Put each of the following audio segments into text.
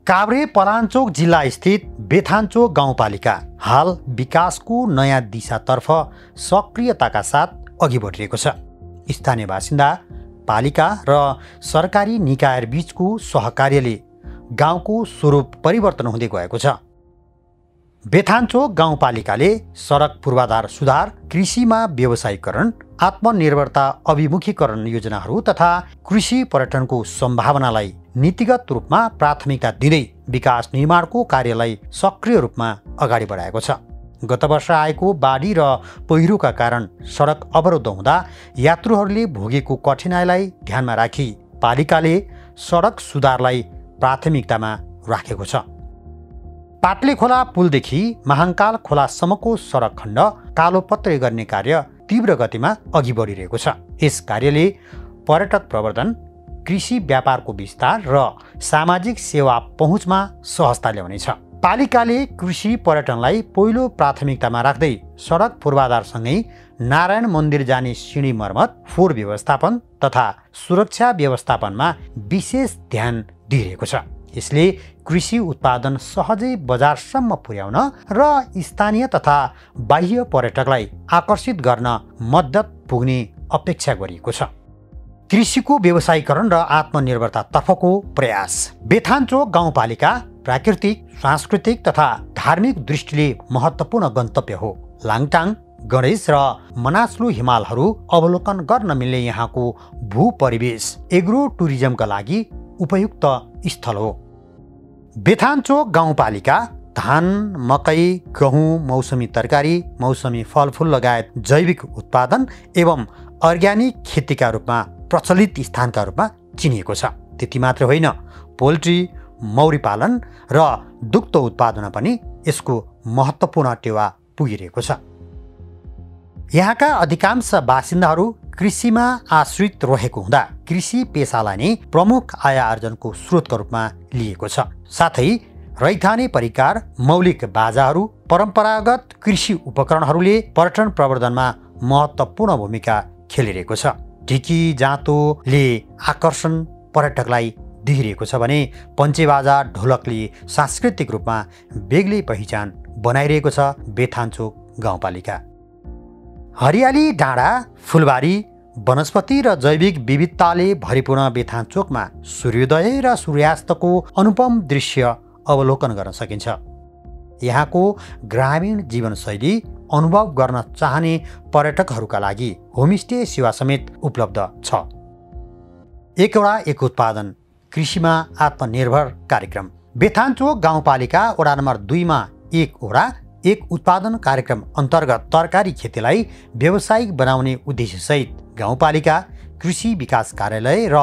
काभ्रे पलाञ्चोक जिल्ला स्थित बेथान्चोक गाउँपालिका हाल विकासको नयाँ दिशातर्फ सक्रियताका साथ अघि बढिरहेको छ। स्थानीय बासिन्दा, पालिका र सरकारी निकायहरूबीचको सहकार्यले गाउँको स्वरूप परिवर्तन हुँदै गएको छ। बेथान्चोक गाउँपालिकाले सडक पूर्वाधार सुधार, कृषिमा व्यवसायीकरण, आत्मनिर्भरता अभिमुखीकरण योजनाहरू तथा कृषि पर्यटनको सम्भावनालाई नीतिगत रूपमा प्राथमिकता दिँदै विकास निर्माणको कार्यलाई सक्रिय रूपमा अगाडि बढाएको छ। गत वर्ष आएको बाढी र पहिरोका कारण सडक अवरुद्ध हुँदा यात्रुहरूले भोगेको कठिनाइलाई ध्यानमा राखी पालिकाले सडक सुधारलाई प्राथमिकतामा राखेको छ। पाटले खोला पुलदेखि महाङ्काल खोलासम्मको सडक खण्ड कालोपत्रे गर्ने कार्य तीव्र गतिमा अघि बढिरहेको छ। यस कार्यले पर्यटक प्रवर्धन, कृषि व्यापारको विस्तार र सामाजिक सेवा पहुँचमा सहजता ल्याउनेछ। पालिकाले कृषि पर्यटनलाई पहिलो प्राथमिकतामा राख्दै सडक पूर्वाधारसँगै नारायण मन्दिर जाने सिँढी मर्मत, फोहोर व्यवस्थापन तथा सुरक्षा व्यवस्थापनमा विशेष ध्यान दिइरहेको छ। यसले कृषि उत्पादन सहजै बजारसम्म पुर्याउन र स्थानीय तथा बाह्य पर्यटकलाई आकर्षित गर्न मद्दत पुग्ने अपेक्षा गरिएको छ। कृषिको व्यवसायीकरण र आत्मनिर्भरतातर्फको प्रयास। बेथान्चोक गाउँपालिका प्राकृतिक, सांस्कृतिक तथा धार्मिक दृष्टिले महत्त्वपूर्ण गन्तव्य हो। लाङटाङ, गणेश र मनास्लु हिमालहरू अवलोकन गर्न मिल्ने यहाँको भूपरिवेश एग्रो टुरिज्मका लागि उपयुक्त स्थल हो। बेथान्चोक गाउँपालिका धान, मकै, गहुँ, मौसमी तरकारी, मौसमी फलफुल लगायत जैविक उत्पादन एवं अर्ग्यानिक खेतीका रूपमा प्रचलित स्थानका रूपमा चिनिएको छ। त्यति मात्र होइन, पोल्ट्री, मौरी पालन र दुग्ध उत्पादनमा पनि यसको महत्त्वपूर्ण टेवा पुगिरहेको छ। यहाँका अधिकांश बासिन्दाहरू कृषिमा आश्रित रहेको हुँदा कृषि पेसालाई नै प्रमुख आय आर्जनको स्रोतका रूपमा लिएको छ। साथै रैथाने परिकार, मौलिक बाजाहरू, परम्परागत कृषि उपकरणहरूले पर्यटन प्रवर्धनमा महत्त्वपूर्ण भूमिका खेलिरहेको छ। ढिकी जाँतोले आकर्षण पर्यटकलाई दिइरहेको छ भने पञ्चेबाजा, ढोलकले सांस्कृतिक रूपमा बेग्लै पहिचान बनाइरहेको छ। बेथान्चोक गाउँपालिका हरियाली डाँडा, फुलबारी, वनस्पति र जैविक विविधताले भरिपूर्ण बेथान्चोकमा सूर्योदय र सूर्यास्तको अनुपम दृश्य अवलोकन गर्न सकिन्छ। यहाँको ग्रामीण जीवनशैली अनुभव गर्न चाहने पर्यटकहरूका लागि होमस्टे सेवा समेत उपलब्ध छ। एक वडा एक उत्पादन, कृषिमा आत्मनिर्भर कार्यक्रम। बेथान्चोक गाउँपालिका वडा नम्बर 2 मा एक वडा एक उत्पादन कार्यक्रम अन्तर्गत तरकारी खेतीलाई व्यावसायिक बनाउने उद्देश्यसहित गाउँपालिका, कृषि विकास कार्यालय र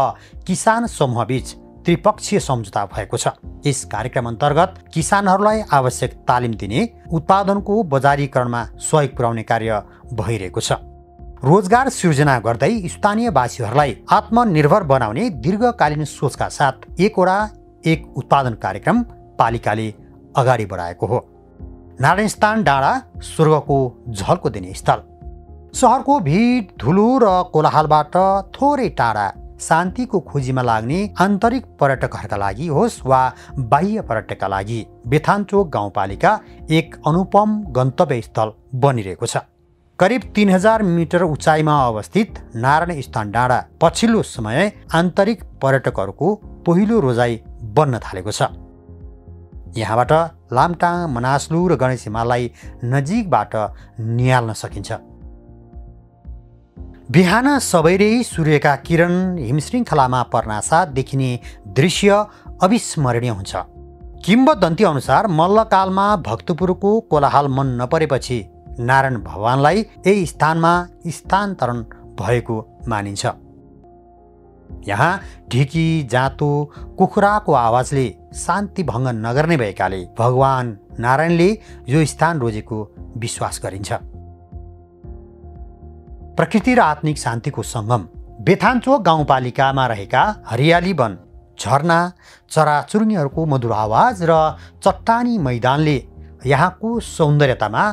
किसान समूहबीच त्रिपक्षीय सम्झौता भएको छ। यस कार्यक्रम अन्तर्गत किसानहरूलाई आवश्यक तालिम दिने, उत्पादनको बजारीकरणमा सहयोग पुर्याउने कार्य भइरहेको छ। रोजगार सृजना गर्दै स्थानीयवासीहरूलाई आत्मनिर्भर बनाउने दीर्घकालीन सोचका साथ एक वडा एक उत्पादन कार्यक्रम पालिकाले अगाडि बढाएको हो। नारायणस्थान डाँडा स्वर्गको झल्को दिने स्थल। सहरको भिड, धुलो र कोलाहलबाट थोरै टाढा शान्तिको खोजीमा लाग्ने आन्तरिक पर्यटकहरूका लागि होस् वा बाह्य पर्यटकका लागि बेथान्चोक गाउँपालिका एक अनुपम गन्तव्य स्थल बनिरहेको छ। करिब 3000 मिटर उचाइमा अवस्थित नारायणस्थान डाँडा पछिल्लो समय आन्तरिक पर्यटकहरूको पहिलो रोजाइ बन्न थालेको छ। यहाँबाट लामटाङ, मनास्लु र गणेश हिमाललाई नजिकबाट निहाल्न सकिन्छ। बिहान सबैरै सूर्यका किरण हिमश्रृङ्खलामा पर्नासाथ देखिने दृश्य अविस्मरणीय हुन्छ। किम्वदन्ती अनुसार मल्लकालमा भक्तपुरको कोलाहल मन नपरेपछि नारायण भगवानलाई यही स्थानमा स्थानान्तरण भएको मानिन्छ। यहाँ ढिकी, जाँतो, कुखुराको आवाजले शान्ति भङ्ग नगर्ने भएकाले भगवान नारायणले यो स्थान रोजेको विश्वास गरिन्छ। प्रकृति र आत्मिक शान्तिको सङ्गम। बेथान्चोक गाउँपालिकामा रहेका हरियाली वन, झरना, चराचुरुङ्गीहरूको मधुर आवाज र चट्टानी मैदानले यहाँको सौन्दर्यतामा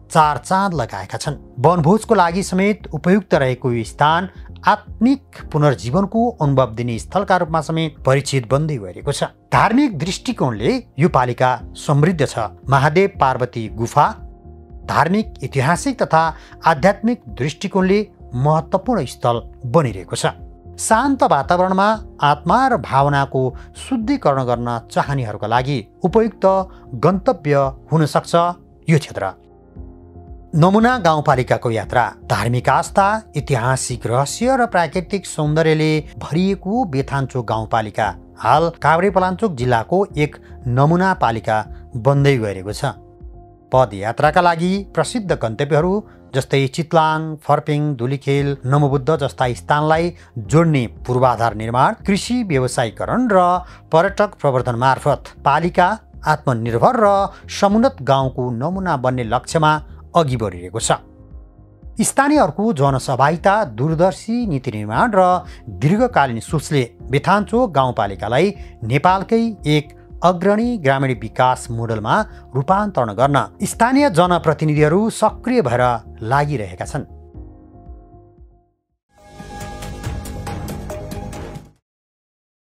चार चाँद लगाएका छन्। वनभोजको लागि समेत उपयुक्त रहेको यो स्थान आत्मिक पुनर्जीवनको अनुभव दिने स्थलका रूपमा समेत परिचित बन्दै गइरहेको छ। धार्मिक दृष्टिकोणले यो पालिका समृद्ध छ। महादेव पार्वती गुफा धार्मिक, ऐतिहासिक तथा आध्यात्मिक दृष्टिकोणले महत्त्वपूर्ण स्थल बनिरहेको छ। शान्त वातावरणमा आत्मा र भावनाको शुद्धिकरण गर्न चाहनेहरूका लागि उपयुक्त गन्तव्य हुन सक्छ यो क्षेत्र। नमुना गाउँपालिकाको यात्रा धार्मिक आस्था, ऐतिहासिक रहस्य र प्राकृतिक सौन्दर्यले भरिएको बेथान्चोक गाउँपालिका हाल काभ्रेपलाञ्चोक जिल्लाको एक नमुना पालिका बन्दै गइरहेको छ। पदयात्राका लागि प्रसिद्ध गन्तव्यहरू जस्तै चितलाङ, फर्पिङ, धुलीखेल, नमोबुद्ध जस्ता स्थानलाई जोड्ने पूर्वाधार निर्माण, कृषि व्यवसायीकरण र पर्यटक प्रवर्धन मार्फत पालिका आत्मनिर्भर र समुन्नत गाउँको नमुना बन्ने लक्ष्यमा अघि बढिरहेको छ। स्थानीयहरूको जनसहभागिता, दूरदर्शी नीति निर्माण र दीर्घकालीन सोचले बेथान्चोक गाउँपालिकालाई नेपालकै एक अग्रणी ग्रामीण विकास मोडलमा रूपान्तरण गर्न स्थानीय जनप्रतिनिधिहरू सक्रिय भएर लागिरहेका छन्।